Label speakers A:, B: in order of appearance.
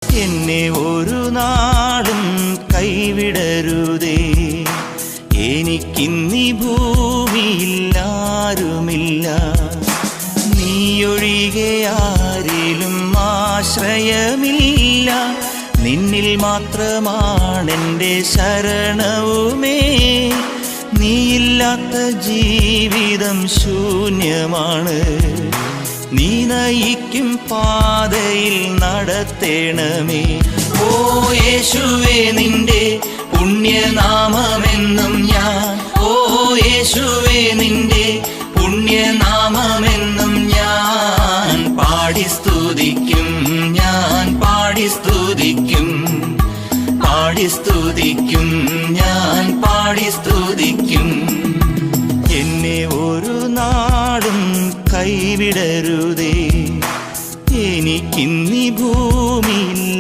A: എന്നെ ഒരു നാളും കൈവിടരുതേ. എനിക്കിന്നീ ഭൂമിയിൽ ആരുമില്ല, നീയൊഴികെ ആരിലും ആശ്രയമില്ല. നിന്നിൽ മാത്രമാണെൻ്റെ ശരണവുമേ. നീയില്ലാത്ത ജീവിതം ശൂന്യമാണ്. നീ നയിക്കും പാതയിൽ നടത്തേണമേ. ഓ യേശുവേ, നിന്റെ പുണ്യനാമമെന്നും ഞാൻ, ഓ യേശുവേ, നിന്റെ പുണ്യനാമമെന്നും ഞാൻ പാടി സ്തുതിക്കും, ഞാൻ പാടി സ്തുതിക്കും, പാടി സ്തുതിക്കും, ഞാൻ പാടി സ്തുതിക്കും. എന്നെ ഒരു നാടും കൈവിടരുതേ. എനിക്കിന്നീ